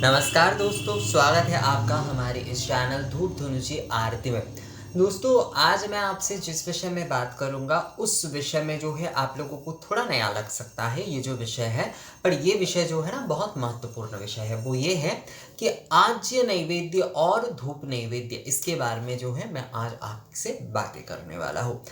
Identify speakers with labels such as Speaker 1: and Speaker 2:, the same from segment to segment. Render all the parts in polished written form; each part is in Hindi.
Speaker 1: नमस्कार दोस्तों, स्वागत है आपका हमारे इस चैनल धूप धुनुची आरती में। दोस्तों, आज मैं आपसे जिस विषय में बात करूंगा उस विषय में जो है आप लोगों को थोड़ा नया लग सकता है ये जो विषय है, पर ये विषय जो है ना बहुत महत्वपूर्ण विषय है। वो ये है कि आज्य नैवेद्य और धूप नैवेद्य, इसके बारे में जो है मैं आज आपसे बातें करने वाला हूँ।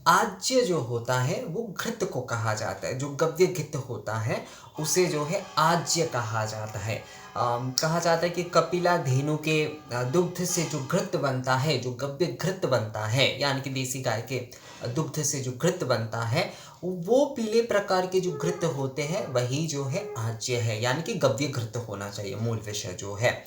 Speaker 1: आज्य जो होता है वो घृत को कहा जाता है, जो गव्य घृत होता है उसे जो है आज्य कहा जाता है। कहा जाता है कि कपिला धेनु के दुग्ध से जो घृत बनता है, जो गव्य घृत बनता है, यानी कि देसी गाय के दुग्ध से जो घृत बनता है, वो पीले प्रकार के जो घृत होते हैं वही जो है आज्य है, यानी कि गव्य घृत होना चाहिए। मूल विषय जो है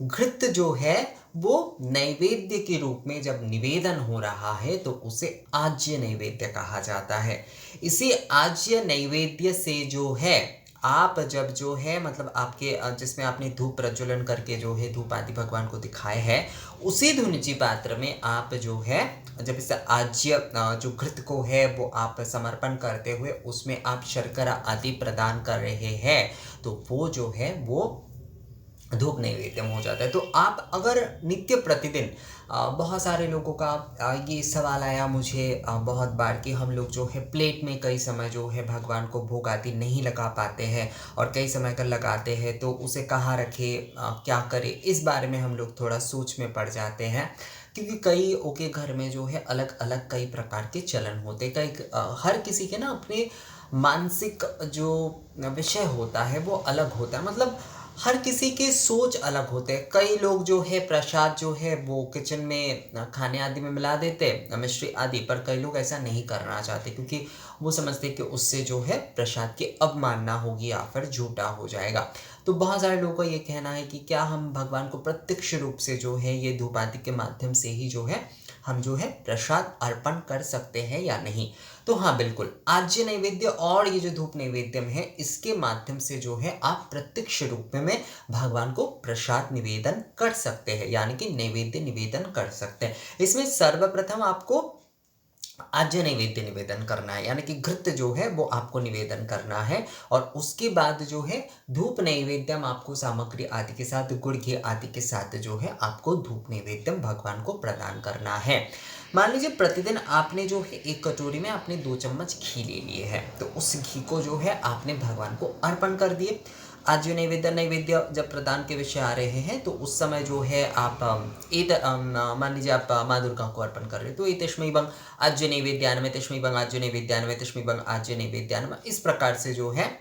Speaker 1: घृत जो है वो नैवेद्य के रूप में जब निवेदन हो रहा है तो उसे आज्य नैवेद्य कहा जाता है। इसी आज्य नैवेद्य से जो है आप जब जो है मतलब आपके जिसमें आपने धूप प्रज्वलन करके जो है धूप आदि भगवान को दिखाए हैं, उसी धुनुची पात्र में आप जो है जब इस आज्य जो घृत को है वो आप समर्पण करते हुए उसमें आप शर्करा आदि प्रदान कर रहे हैं, तो वो जो है वो धूप नैवेद्यम हो जाता है। तो आप अगर नित्य प्रतिदिन बहुत सारे लोगों का ये सवाल आया मुझे बहुत बार कि हम लोग जो है प्लेट में कई समय जो है भगवान को भोग आदि नहीं लगा पाते हैं, और कई समय का लगाते हैं तो उसे कहाँ रखे, क्या करें, इस बारे में हम लोग थोड़ा सोच में पड़ जाते हैं। क्योंकि कई के घर में जो है अलग अलग कई प्रकार के चलन होते हैं। कई हर किसी के ना अपने मानसिक जो विषय होता है वो अलग होता है, मतलब हर किसी के सोच अलग होते हैं। कई लोग जो है प्रसाद जो है वो किचन में खाने आदि में मिला देते मिश्री आदि, पर कई लोग ऐसा नहीं करना चाहते क्योंकि वो समझते कि उससे जो है प्रसाद की अवमानना होगी या फिर झूठा हो जाएगा। तो बहुत सारे लोगों का ये कहना है कि क्या हम भगवान को प्रत्यक्ष रूप से जो है ये धूप आदि के माध्यम से ही जो है हम जो है प्रसाद अर्पण कर सकते हैं या नहीं। तो हाँ, बिल्कुल, आज्य नैवेद्य और ये जो धूप नैवेद्यम है इसके माध्यम से जो है आप प्रत्यक्ष रूप में भगवान को प्रसाद निवेदन कर सकते हैं, यानी कि नैवेद्य निवेदन कर सकते हैं। इसमें सर्वप्रथम आपको आज्य नैवेद्य निवेदन करना है, यानी कि घृत जो है वो आपको निवेदन करना है, और उसके बाद जो है धूप नैवेद्यम आपको सामग्री आदि के साथ गुड़ घी आदि के साथ जो है आपको धूप नैवेद्यम भगवान को प्रदान करना है। मान लीजिए प्रतिदिन आपने जो है एक कटोरी में आपने 2 चम्मच घी ले लिए है, तो उस घी को जो है आपने भगवान को अर्पण कर दिए। आज जो नैवेद्य जब प्रदान के विषय आ रहे हैं तो उस समय जो है आप मान लीजिए आप माँ दुर्गा को अर्पण कर रहे हो, तो एतस्मै बंग आज्य नैवेद्यान्मे तस्मै बंग आज्य नैवेद्यान्मे तस्मै बंग आज्य नैवेद्यान्मे, इस प्रकार से जो है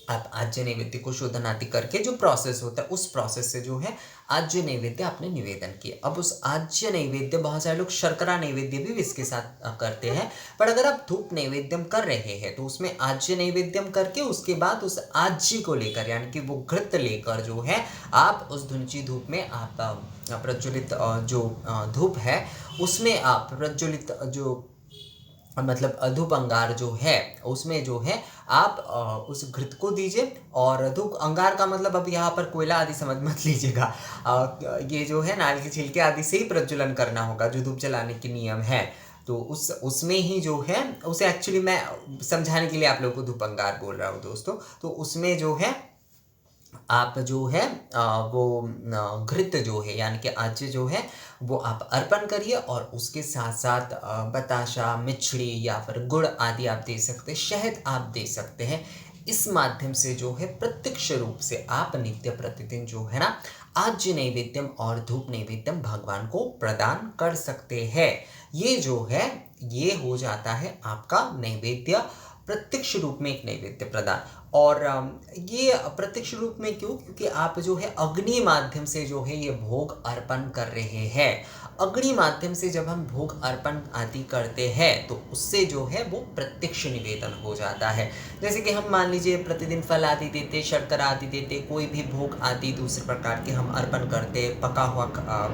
Speaker 1: आप आज्य नैवेद्य को शोधन आदि करके जो प्रोसेस होता है उस प्रोसेस से जो है आज्य नैवेद्य आपने निवेदन किया। अब उस आज्य नैवेद्य, बहुत सारे लोग शर्करा नैवेद्य भी इसके साथ करते हैं, पर अगर आप धूप नैवेद्यम कर रहे हैं तो उसमें आज्य नैवेद्यम करके उसके बाद उस आज्य को लेकर, यानी कि वो घृत लेकर जो है आप उस धुनुची धूप में आप प्रज्वलित जो धूप है उसमें आप प्रज्वलित जो मतलब धूप अंगार जो है उसमें जो है आप उस घृत को दीजिए। और धूप अंगार का मतलब अब यहाँ पर कोयला आदि समझ मत लीजिएगा, ये जो है नारियल के छिलके आदि से ही प्रज्वलन करना होगा जो धूप जलाने के नियम है। तो उसमें ही जो है उसे एक्चुअली मैं समझाने के लिए आप लोगों को धूप अंगार बोल रहा हूँ दोस्तों। तो उसमें जो है आप जो है वो घृत जो है यानी कि आज्य जो है वो आप अर्पण करिए, और उसके साथ साथ बताशा, मिश्री या फिर गुड़ आदि आप दे सकते हैं, शहद आप दे सकते हैं। इस माध्यम से जो है प्रत्यक्ष रूप से आप नित्य प्रतिदिन जो है ना आज्य नैवेद्यम और धूप नैवेद्यम भगवान को प्रदान कर सकते हैं। ये जो है ये हो जाता है आपका नैवेद्य, प्रत्यक्ष रूप में एक नैवेद्य प्रदान। और ये प्रत्यक्ष रूप में क्यों? क्योंकि आप जो है अग्नि माध्यम से जो है ये भोग अर्पण कर रहे हैं। अग्नि माध्यम से जब हम भोग अर्पण आदि करते हैं तो उससे जो है वो प्रत्यक्ष निवेदन हो जाता है। जैसे कि हम मान लीजिए प्रतिदिन फल आदि देते, शर्करा आदि देते, कोई भी भोग आदि दूसरे प्रकार के हम अर्पण करते, पका हुआ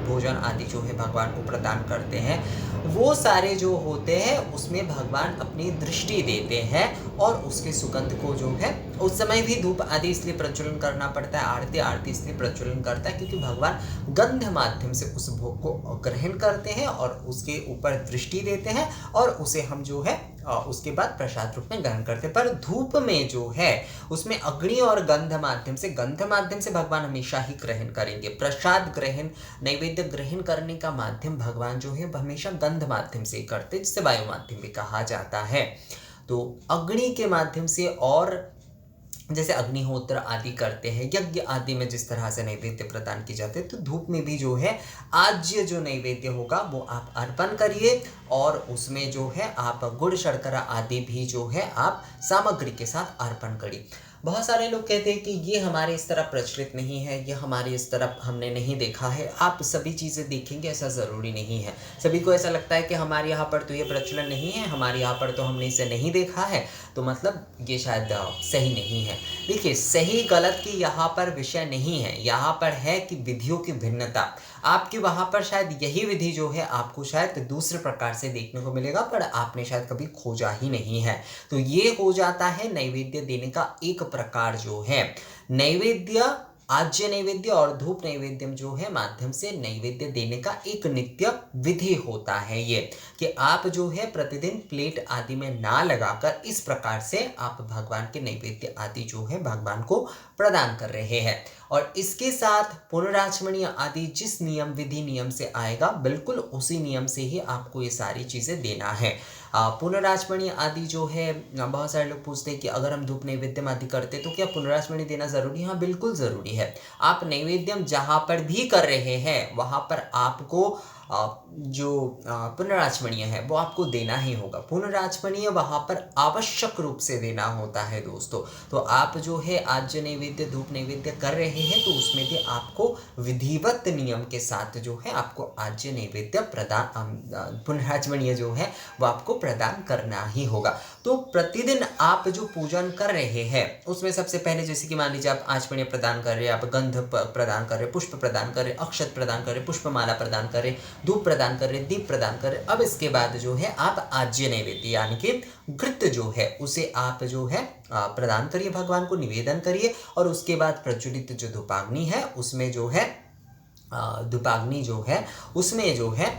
Speaker 1: भोजन आदि जो है भगवान को प्रदान करते हैं, वो सारे जो होते हैं उसमें भगवान अपनी दृष्टि देते हैं, और उसके सुगंध को जो है उस समय भी धूप आदि इसलिए प्रज्वलन करना पड़ता है, आरती इसलिए प्रज्वलन करता है क्योंकि भगवान गंध माध्यम से उस भोग को ग्रहण करते हैं और उसके ऊपर दृष्टि देते हैं, और उसे हम जो है उसके बाद प्रसाद रूप में ग्रहण करते हैं। पर धूप में जो है उसमें अग्नि और गंध माध्यम से भगवान हमेशा ही ग्रहण करेंगे। प्रसाद ग्रहण, नैवेद्य ग्रहण करने का माध्यम भगवान जो है हमेशा गंध माध्यम से ही करते, जिसे वायु माध्यम भी कहा जाता है। तो अग्नि के माध्यम से, और जैसे अग्निहोत्र आदि करते हैं, यज्ञ आदि में जिस तरह से नैवेद्य प्रदान किए जाते हैं, तो धूप में भी जो है आज्य जो नैवेद्य होगा वो आप अर्पण करिए, और उसमें जो है आप गुड़ शर्करा आदि भी जो है आप सामग्री के साथ अर्पण करिए। बहुत सारे लोग कहते हैं कि ये हमारे इस तरफ प्रचलित नहीं है, ये हमारे इस तरफ हमने नहीं देखा है। आप सभी चीज़ें देखेंगे, ऐसा ज़रूरी नहीं है। सभी को ऐसा लगता है कि हमारे यहाँ पर तो ये प्रचलन नहीं है, हमारे यहाँ पर तो हमने इसे नहीं देखा है, तो मतलब ये शायद सही नहीं है। देखिए, सही गलत की यहाँ पर विषय नहीं है, यहाँ पर है कि विधियों की भिन्नता। आपके वहाँ पर शायद यही विधि जो है आपको शायद दूसरे प्रकार से देखने को मिलेगा, पर आपने शायद कभी खोजा ही नहीं है। तो ये हो जाता है नैवेद्य देने का एक प्रकार जो है। नैवेद्य, आज्य नैवेद्य और धूप नैवेद्यम जो है माध्यम से नैवेद्य देने का एक नित्य विधि होता है ये, कि आप जो है प्रतिदिन प्लेट आदि में ना लगाकर इस प्रकार से आप भगवान के नैवेद्य आदि जो है भगवान को प्रदान कर रहे हैं। और इसके साथ पुनराचमणीय आदि जिस नियम विधि नियम से आएगा, बिल्कुल उसी नियम से ही आपको ये सारी चीज़ें देना है। पुनराचमणीय आदि जो है, बहुत सारे लोग पूछते हैं कि अगर हम धूप नैवेद्यम आदि करते तो क्या पुनराचमणीय देना ज़रूरी है? हाँ, बिल्कुल ज़रूरी है। आप नैवेद्यम जहाँ पर भी कर रहे हैं वहाँ पर आपको जो पुनराचमणीय है वो आपको देना ही होगा। पुनराचमणीय वहाँ पर आवश्यक रूप से देना होता है दोस्तों। तो आप जो है आज्य नैवेद्य, धूप नैवेद्य कर रहे हैं तो उसमें भी आपको विधिवत नियम के साथ जो है आपको आज्य नैवेद्य प्रदान, पुनराचमणीय जो है वो आपको प्रदान करना ही होगा। तो प्रतिदिन आप जो पूजन कर रहे हैं उसमें सबसे पहले, जैसे कि मान लीजिए आप आचमनीय प्रदान कर रहे हैं, आप गंध प्रदान कर रहे, पुष्प प्रदान कर रहे, अक्षत प्रदान कर रहे, पुष्पमाला प्रदान कर रहे, धूप प्रदान कर रहे, दीप प्रदान कर रहे। अब इसके बाद जो है आप आज्य नैवेद्य यानी कि घृत जो है उसे आप जो है प्रदान करिए, भगवान को निवेदन करिए। और उसके बाद प्रज्वलित जो धूपाग्नि है उसमें जो है धूपाग्नि जो है उसमें जो है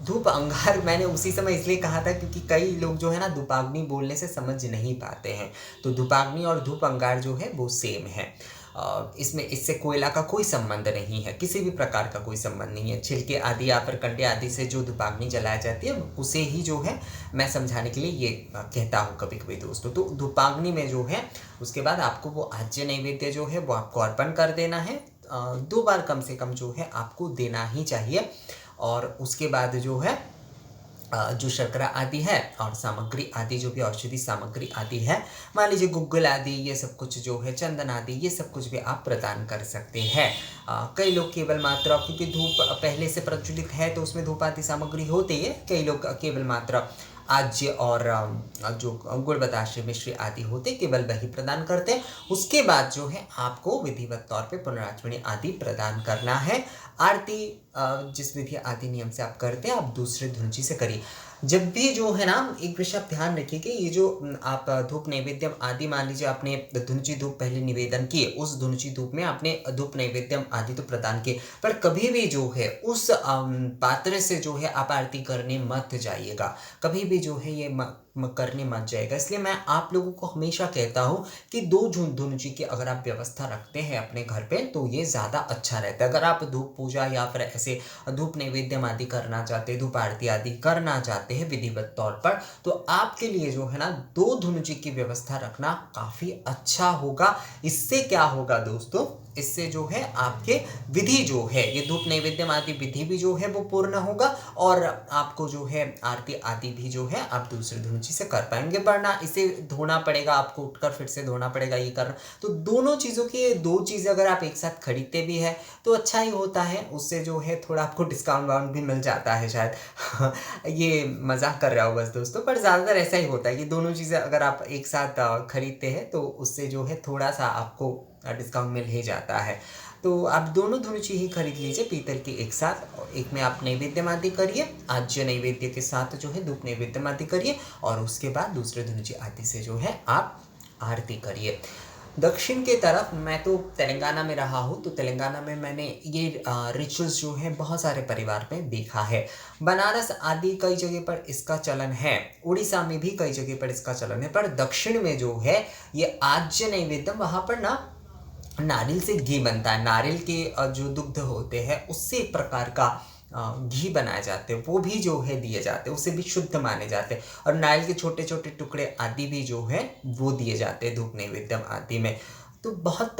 Speaker 1: धूप अंगार, मैंने उसी समय इसलिए कहा था क्योंकि कई लोग जो है ना धूपाग्नि बोलने से समझ नहीं पाते हैं। तो धूपाग्नि और धूप अंगार जो है वो सेम है। इसमें इससे कोयला का कोई संबंध नहीं है, किसी भी प्रकार का कोई संबंध नहीं है। छिलके आदि या फिर कंडे आदि से जो धूपाग्नि जलाई जाती है उसे ही जो है मैं समझाने के लिए ये कहता हूँ कभी कभी दोस्तों। तो धूपाग्नि में जो है उसके बाद आपको वो आज्य नैवेद्य जो है वो आपको अर्पण कर देना है। 2 बार कम से कम जो है आपको देना ही चाहिए। और उसके बाद जो है जो शर्करा आदि है और सामग्री आदि जो भी औषधि सामग्री आदि है, मान लीजिए गुग्गल आदि, ये सब कुछ जो है चंदन आदि, ये सब कुछ भी आप प्रदान कर सकते हैं। कई लोग केवल मात्रा, क्योंकि धूप पहले से प्रज्वलित है तो उसमें धूप आदि सामग्री होती है, कई लोग केवल मात्रा आज्य और जो गुड़ बताशे मिश्री आदि होते केवल वही प्रदान करते हैं। उसके बाद जो है आपको विधिवत तौर पे पुनराचमनी आदि प्रदान करना है। आरती जिस विधि आदि नियम से आप करते हैं आप दूसरे धुंची से करिए। जब भी जो है ना, एक विषय आप ध्यान रखिए कि ये जो आप धूप नैवेद्यम आदि, मान लीजिए आपने धुंची धूप पहले निवेदन किए, उस धुंची धूप में आपने धूप नैवेद्यम आदि तो प्रदान किए, पर कभी भी जो है उस पात्र से जो है आप आरती करने मत जाइएगा, कभी भी जो है ये करने मत जाएगा। इसलिए मैं आप लोगों को हमेशा कहता हूँ कि 2 धुंची की अगर आप व्यवस्था रखते हैं अपने घर पे तो ये ज़्यादा अच्छा रहता है। अगर आप धूप पूजा या फिर ऐसे धूप नैवेद्यम आदि करना चाहते हैं, धूप आरती आदि करना चाहते हैं विधिवत तौर पर, तो आपके लिए जो है ना 2 धुंची की व्यवस्था रखना काफ़ी अच्छा होगा। इससे क्या होगा दोस्तों, इससे जो है आपके विधि जो है ये धूप नैवेद्यम आदि विधि भी जो है वो पूर्ण होगा, और आपको जो है आरती आदि भी जो है आप दूसरे धुंची से कर पाएंगे। वरना इसे धोना पड़ेगा, आपको उठकर फिर से धोना पड़ेगा, ये करना, तो दोनों चीज़ों की 2 चीज़ें अगर आप एक साथ खरीदते भी है तो अच्छा ही होता है। उससे जो है थोड़ा आपको डिस्काउंट वाउंट भी मिल जाता है शायद ये मजाक कर रहा हूँ बस दोस्तों, पर ज़्यादातर ऐसा ही होता है कि दोनों चीज़ें अगर आप एक साथ खरीदते हैं तो उससे जो है थोड़ा सा आपको डिस्काउंट मिल ही जाता है। तो आप दोनों धुंची ही खरीद लीजिए पीतल की एक साथ। एक में आप नैवेद्यम आदि करिए, आज्य नैवेद्य के साथ जो है धूप नैवेद्यम आदि करिए, और उसके बाद दूसरे धुंची आदि से जो है आप आरती करिए। दक्षिण की तरफ मैं तो तेलंगाना में रहा हूँ, तो तेलंगाना में मैंने ये रिचुअल्स जो है बहुत सारे परिवार में देखा है। बनारस आदि कई जगह पर इसका चलन है, उड़ीसा में भी कई जगह पर इसका चलन है, पर दक्षिण में जो है ये आज्य नैवेद्यम, वहाँ पर ना नारियल से घी बनता है। नारियल के जो दुग्ध होते हैं उससे एक प्रकार का घी बनाए जाते हैं, वो भी जो है दिए जाते हैं, उसे भी शुद्ध माने जाते हैं। और नारियल के छोटे छोटे टुकड़े आदि भी जो है वो दिए जाते हैं धूप नैवेद्यम आदि में। तो बहुत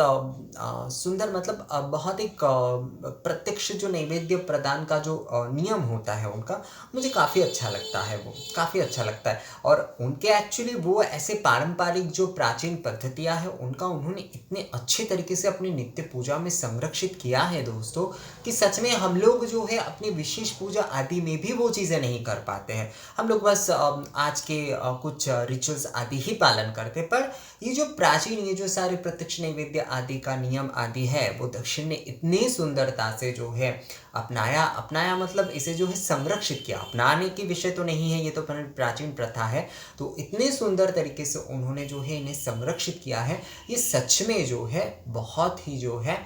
Speaker 1: सुंदर, मतलब बहुत एक प्रत्यक्ष जो नैवेद्य प्रदान का जो नियम होता है उनका, मुझे काफ़ी अच्छा लगता है, वो काफ़ी अच्छा लगता है। और उनके एक्चुअली वो ऐसे पारंपरिक जो प्राचीन पद्धतियाँ हैं उनका उन्होंने इतने अच्छे तरीके से अपनी नित्य पूजा में संरक्षित किया है दोस्तों, कि सच में हम लोग जो है अपनी विशेष पूजा आदि में भी वो चीज़ें नहीं कर पाते हैं। हम लोग बस आज के कुछ रिचुअल्स आदि ही पालन करते, पर ये जो प्राचीन, ये जो सारे प्रत्यक्ष नैवेद्य आदि का नियम आदि है, वो दक्षिण ने इतनी सुंदरता से जो है अपनाया। अपनाया मतलब इसे जो है संरक्षित किया। अपनाने की विषय तो नहीं है, ये तो प्राचीन प्रथा है। तो इतने सुंदर तरीके से उन्होंने जो है इन्हें संरक्षित किया है, ये सच में जो है बहुत ही जो है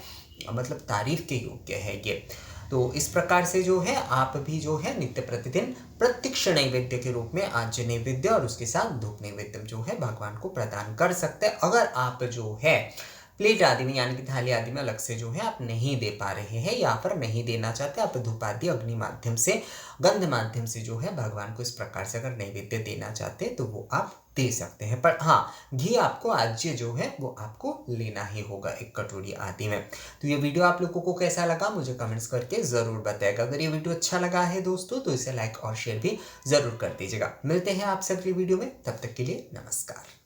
Speaker 1: मतलब तारीफ के योग्य है ये। तो इस प्रकार से जो है आप भी जो है नित्य प्रतिदिन प्रत्यक्ष नैवेद्य के रूप में आज्य नैवेद्य और उसके साथ धूप नैवेद्य जो है भगवान को प्रदान कर सकते हैं। अगर आप जो है प्लेट आदि में यानी कि थाली आदि में अलग से जो है आप नहीं दे पा रहे हैं या फिर नहीं देना चाहते, आप धूप आदि अग्नि माध्यम से, गंध माध्यम से जो है भगवान को इस प्रकार से अगर नैवेद्य देना चाहते हैं तो वो आप दे सकते हैं। पर हाँ, घी आपको आज्य जो है वो आपको लेना ही होगा एक कटोरी आदि में। तो ये वीडियो आप लोगों को कैसा लगा मुझे कमेंट्स करके ज़रूर बताएगा। अगर ये वीडियो अच्छा लगा है दोस्तों तो इसे लाइक और शेयर भी ज़रूर कर दीजिएगा। मिलते हैं आपसे अगली वीडियो में, तब तक के लिए नमस्कार।